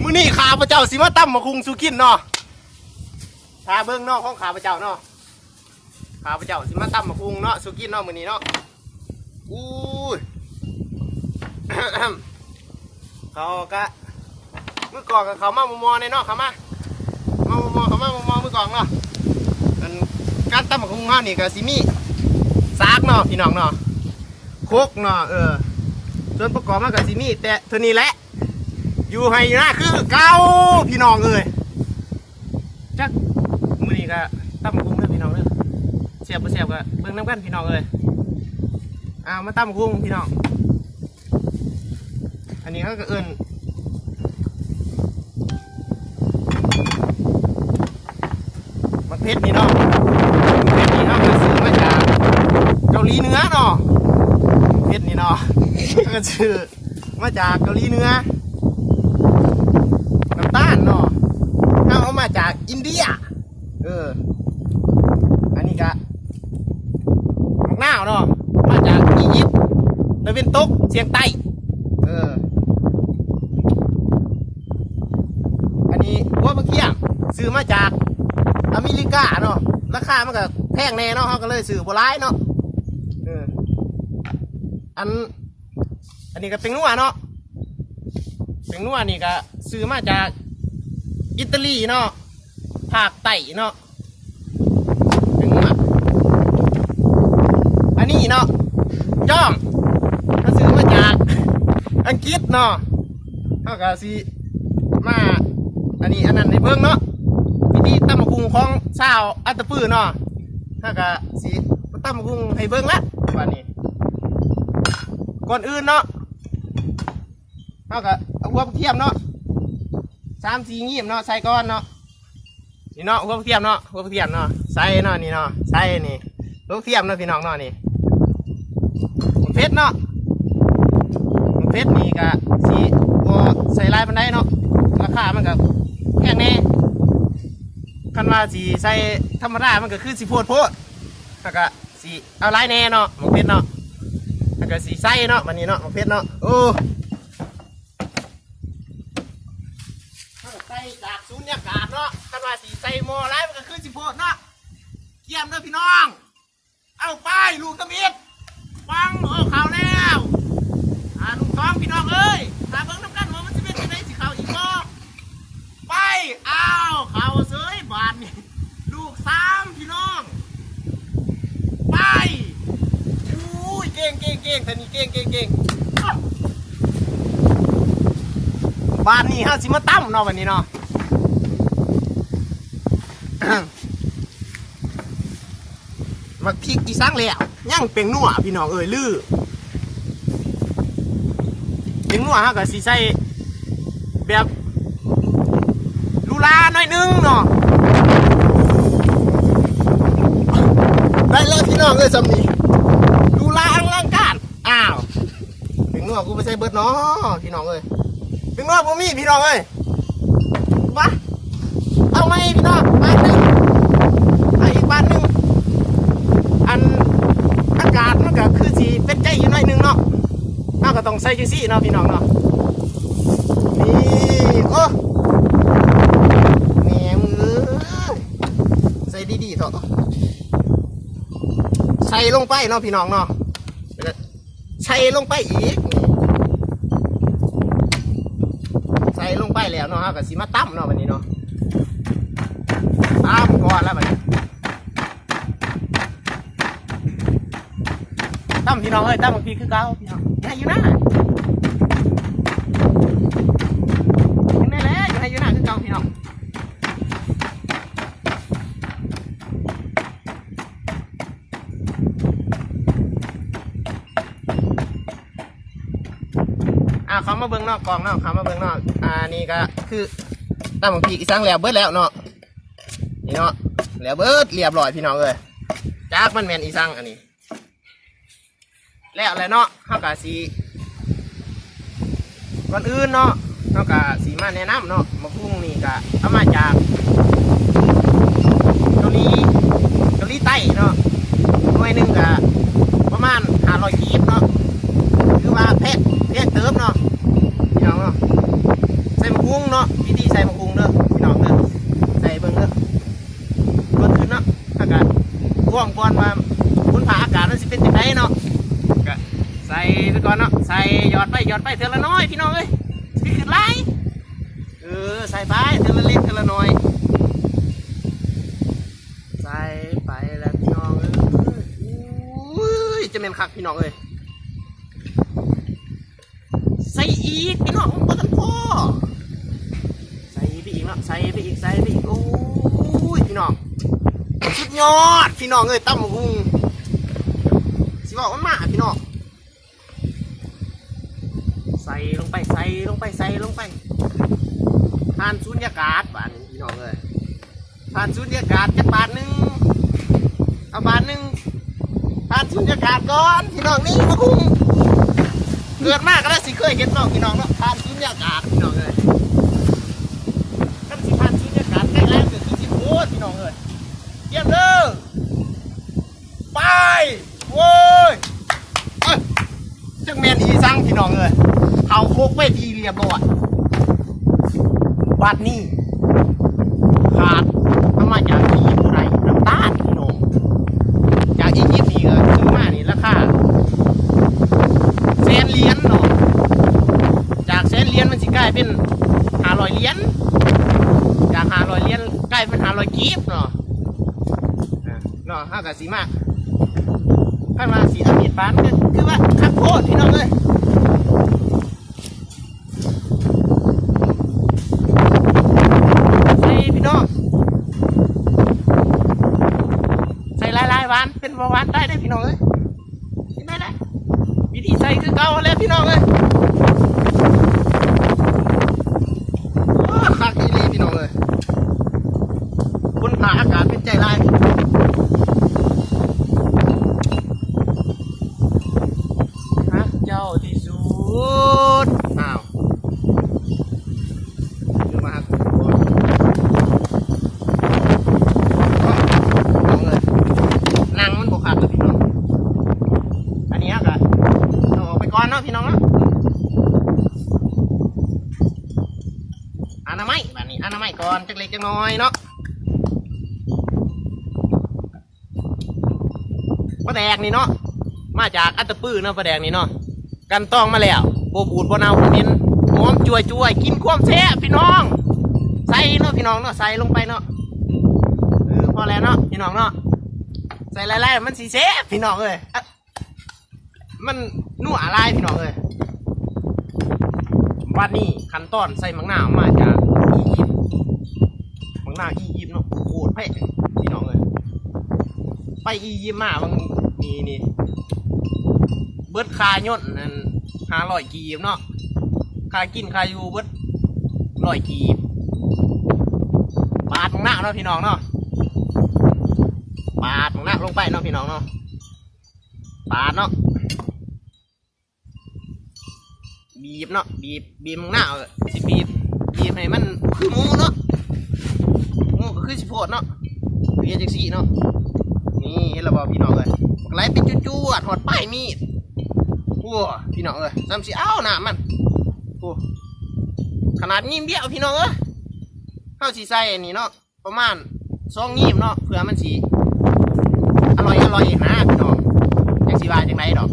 มื้อนี้ข้าพเจ้าสิมาตั้มมาคุงสุกินเนาะถ้าเบิ่งเนาะของข้าพเจ้าเนาะข้าพเจ้าสิมาตั้มมาคุงเนาะสุกินเนาะมื้อนี้เนาะอู้ย เขาก็มือก่อนกับเขามามอในเนาะเขามาเขามามือก่อนเนาะการตั้มมาคุงเฮานี่ก็สิมีซากเนาะพี่น้องเนาะโคกเนาะส่วนประกอบมันก็สิมีแต่เท่านี้แหละอยู่ให้หน้าคือเก่าพี่น้องจักมื้อนี้ก็ตั้มกุ้งเด้อพี่น้องเด้อเสียบบ่เสียบก็เบิ่งน้ำกันพี่น้องมาตั้มกุ้งพี่น้องอันนี้เขาก็มักเพชรนี่เนาะเพชรนี่เขาก็ซื้อมาจากเกาหลีเหนือเนาะเพชรนี่เนาะก็ซื้อมาจากเกาหลีเหนือน้ำตาลเนาะเอามาจากอินเดียอันนี้ก็มะนาวเนาะมาจากอียิปต์ตะวันตกเฉียงใต้อันนี้หัวมะเขือซื้อมาจากอเมริกาเนาะราคามันก็แพงแน่เนาะเขาก็เลยซื้อโบราณเนาะอันนี้ก็เป็นนัวเนาะเป็นนัวนี่ก็ซื้อมาจากอิตาลีเนาะภาคใต้เนาะเป็นนัวอันนี้เนาะจ้อมก็ซื้อมาจากอังกฤษเนาะเขาก็สิมาอันนั้นในเบิ้งเนาะพิธีตั้มกุ้งของชาวอัตตปื้อเนาะเขาก็สิตั้มกุ้งให้เบิ้งละวันนี้ก่อนอื่นเนาะเขาก็เอาหัวเทียมเนาะ3-4งีบเนาะใส่ก้อนเนาะนี่เนาะหัวเทียมเนาะหัวเทียมเนาะใส่เนาะนี่เนาะใส่นี่หัวเทียมเนาะพี่น้องเนาะนี่เพชรเนาะเพชรนี่ก็สีก็ใส่ลายบันไดเนาะราคามันก็แพงแน่คันว่าสีใส่ธรรมดามันก็คือสีโพดแล้วก็สีเอาลายแน่เนาะเพชรเนาะแล้วก็สีใส่เนาะวันนี้เนาะเพชรเนาะใส่จากศูนย์อากาศเนาะคันว่าสีใส่หม้อลายมันก็คือสีโพดเนาะเกี่ยมเด้อพี่น้องเอาไปลูกตะมิดฟังข่าวแล้วลูกท้องพี่น้องเอ้ยตาเบิ้งน้ำกันว่ามันจะเป็นยังไงสิข่าวอีกบ่ไปข่าวเสยบานนี่ลูก3พี่น้องไปอุ้ยเก่งท่านี้เก่งบานนี่ฮะสิมาตั้มเนาะวันนี้เนาะ มักพริกอีสังแล้วย่างเป็นนัวพี่น้องลือเป็นนัวฮะก็สิใส่แบบลูลาหน่อยนึงเนาะได้แล้วพี่น้องสำนีลูลาอังลังการเป็นนัวกูไปใส่เบิดเนาะพี่น้องเป็นนัวผมมีพี่น้องวะเอาไหมพี่น้องบ้านนึงอีกบ้านนึงอากาศมันก็คือสีเป็นใจอยู่หน่อยนึงเนาะเราก็ต้องใส่จังซี่เนาะพี่น้องเนาะนี่แม่มือใส่ดีๆเถอะใส่ลงไปเนาะพี่น้องเนาะใส่ลงไปอีกใส่ลงไปแล้วเนาะก็สิมาตั้มเนาะวันนี้เนาะตั้มก่อนแล้วบัดนี้ตั้มพี่น้องตั้มบางทีคือเก่าพี่น้องอย่าอยู่นะยังไงแหละอยู่ให้อยู่นะคือเก่าพี่น้องเขามาเบิ้งนอกกองเนาะเขามาเบิ้งนอกนี่ก็คือตั้มบางทีอีสังแล้วเบิดแล้วเนาะนี่เนาะแล้วเบิดเรียบร้อยพี่น้องจากมันแมนอีสังอันนี้แล้วอะไรเนาะเขากะสีก่อนอื่นเนาะเขากะสีมาแนะนำเนาะมะพุ่งนี่กะเอามาจากเกาหลีใต้เนาะหน่วยหนึ่งกะประมาณ500 กีบเนาะคือว่าแพทย์เติมเนาะพี่น้องเนาะใส่มะพุ่ง คุงเนาะวิธีใส่มะคุงเนาะพี่น้องเนาะใส่เบิ่งเนาะก่อนอื่นเนาะอากาศว่างก่อนว่าคุณผ่าอากาศมันสิเป็นจังไดเนาะก็ใส่ไปก่อนเนาะใส่หยอดไปเท่าละน้อยพี่น้องเอ้ยสิขึ้นไรใส่ไปเท่าละเล็กเท่าละน้อยใส่ไปแล้วพี่น้องเอ้ยจะเป็นคักพี่น้องเอ้ยใส่อีกพี่น้องบ่ทันพอใส่ไปอีกเนาะใส่ไปอีกโอ้ยพี่น้องสุดยอดพี่น้องเอ้ยตำบักหุ่งสิบอกมันมาพี่น้องใส่ลงไปทานสุญญากาศบาทพี่น้องเอ้ยทานสุญญากาศจักบาทหนึ่งเอาบาทหนึ่งทานสุญญากาศก่อนพี่น้องนี่บักหุ่งเกิดมากก็ได้สิเคยเห็นน้องพี่น้องเนาะทานสุญญากาศพี่น้องเลยถ้าสิทานสุญญากาศใกล้แล้วก็คือสิโพดพี่น้องเลยเยี่ยมเด้อไปโว้ยจังแมนอีซังพี่น้องเลยเขาโคกไว้ทีเรียบร้อยบัดนี้ขาดทำไมจากอียิปต์ไรน้ำตาลพี่น้องจากอียิปต์นี่ก็ซื้อมานี่ราคา100,000 เหรียญเนาะจาก100,000 เหรียญมันสิกลายเป็น500 เหรียญจาก500 เหรียญกลายเป็น500 กีบเนาะห้ากับสีมากขั้นมาสีอเมริกานก็คือว่าคักโคตรพี่น้องเลยใส่พี่น้องใส่ลายหวานเป็นหวานได้พี่น้องเลยกินได้วิธีใส่คือเก่าแล้วพี่น้องเลยคักอีหลีพี่น้องเลยคนผ่าอากาศเป็นใจร้ายฮักเจ้าที่สุดอ้าวเดี๋ยวมาฮักน้องเลยนั่งมันบกขาดเลยพี่น้องอันนี้ฮักอะเอาออกไปก่อนเนาะพี่น้องเนาะอนามัยแบบนี้อนามัยก่อนจักเล็กจักน้อยเนาะปลาแดกนี่เนาะมาจากอัตตปื้อเนาะปลาแดกนี่เนาะกันต้องมาแล้วโบบูดโบเนาโบเน้นหอมจ่วยกินความแซ่บพี่น้องใส่เนาะพี่น้องเนาะใส่ลงไปเนาะพอแล้วเนาะพี่น้องเนาะใส่ไล่ๆมันสีแซ่บพี่น้องเลยมันนัวอะไรพี่น้องเลยวันนี้ขั้นตอนใส่มังนาวมาจากอียิปต์มังนาวอียิปต์เนาะโคตรแพงพี่น้องเลยไปอียิปต์มาบางนี่เบิดคาย่นนั่น500 กีบเนาะคากินคาอยู่เบิด100 กีบปาดมังนาวเนาะพี่น้องเนาะปาดมังนาวลงไปเนาะพี่น้องเนาะปาดเนาะบีบเนาะบีบมังนาวสิบีบให้มันคือหมูเนาะหมูก็คือสิโพดเนาะเรียนจังสี่เนาะนี่เห็นแล้วบ่พี่น้องเลยไหลเป็นจู่ๆหอดป้ายมีดโอ้พี่น้องเลยซ้ำสิเอาหน้ามันโอ้ขนาดยิ้มเดียวพี่น้องเข้าสีใส่นี่เนาะประมาณ2 ยิ้มเนาะเพื่อมันสีอร่อยนะพี่น้องจังสีว่าจังไรดอก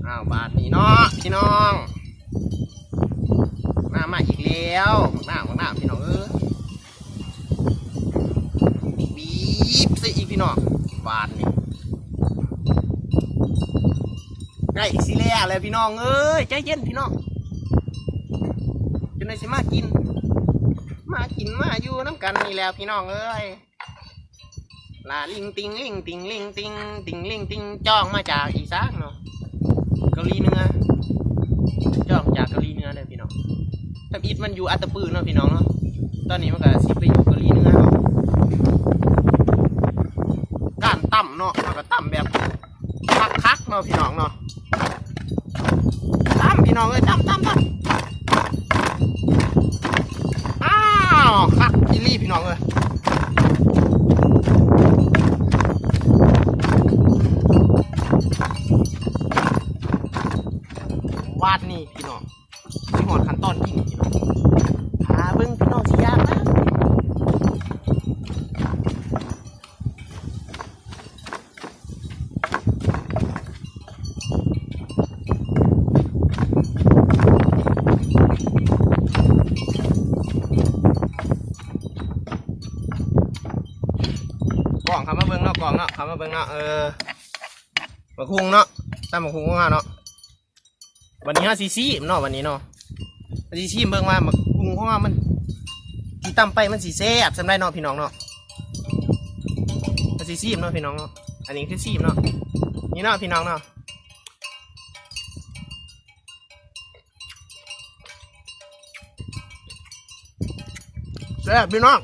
อ้าวบาทนี้เนาะพี่น้องมาอีกแล้วหน้าพี่น้องบีบใส่อีกพี่น้องบาทนี้ได้อีกสิแล้วเลยพี่น้องใจเย็นพี่น้องจนได้สิมากินมาอยู่น้ำกันนี่แล้วพี่น้องลาลิงติงจ้องมาจากอีสานเนาะเกาหลีเหนือจ้องจากเกาหลีเหนือเลยพี่น้องถ้าอีทมันอยู่อัตตปื้อเนาะพี่น้องเนาะตอนนี้มันก็สิไปอยู่เกาหลีเหนือการตั้มเนาะมันก็ตั้มแบบคักเนาะพี่น้องเนาะตั้มพี่น้องตั้มอ้าวคักจิลี่พี่น้องว บาดนี่พี่น้องสิหอดขั้นตอนกินพี่น้องหาเบิ่งพี่น้องสิยากนะกล่องคำมาเบิ่งเนาะกล่องเนาะคำมาเบิ่งเนาะมะคุงเนาะตามมะคุงของเราเนาะวันนี้ซีซีเนาะวันนี้เนาะซีซีเบิ่งว่ามะคุงของเรามันที่ตำไปมันสีแซ่บสำได้เนาะพี่น้องเนาะซีซีเนาะพี่น้องเนาะอันนี้คือซีเนาะนี่เนาะพี่น้องเนาะแซ่บพี่น้อง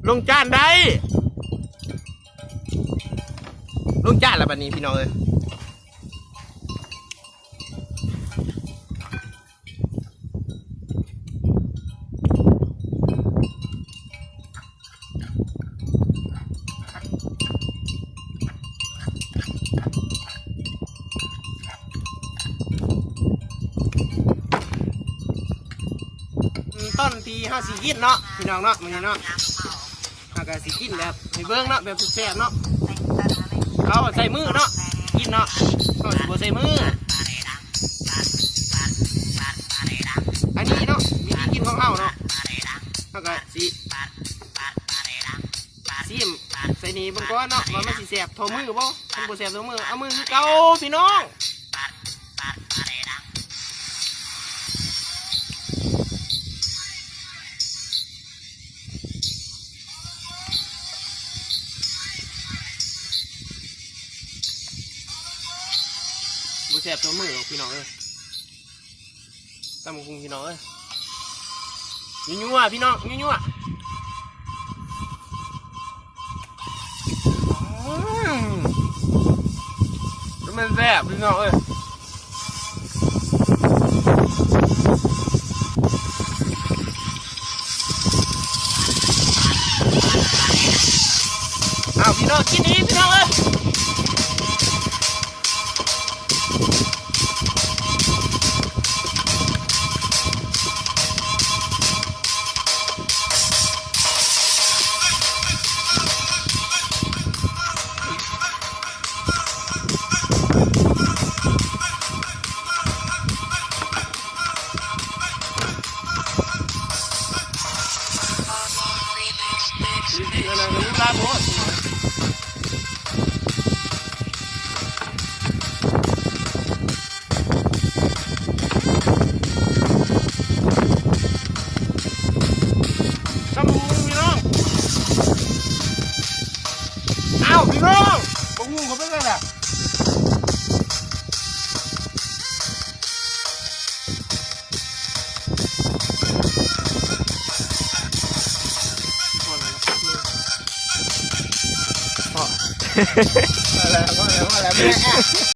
ลงจานได้ลงจานแล้วบัดนี้พี่น้องเอ้ยต้นทีห้าสีกินเนาะพี่น้องเนาะมื้อนี้เนาะห้าก็สีกินแบบให้เบิ่งเนาะแบบแซ่บเนาะเขาใส่มือเนาะกินเนาะเขาสิบ่ใส่มืออันนี้เนาะวิธีกินของเขาเนาะเขาก็สิซิมใส่นี่บางก้อนเนาะว่ามันสิแซ่บเท่ามือบ่มันบ่แซ่บเท่ามือเอามือคือเก่าพี่น้องบุแสบตัวมือพี่น้องเอ้ยตำกุงพี่น้องเอ้ยยั่วพี่น้องยั่วมันแซ่บพี่น้องเอ้ยเอาพี่น้องกินนี้พี่น้องเอ้ยอะไรกันลูกลาโบสตำมุงพี่น้องอ้าวพี่น้องตำมุงเขาเป็นไงล่ะพอแล้วแม่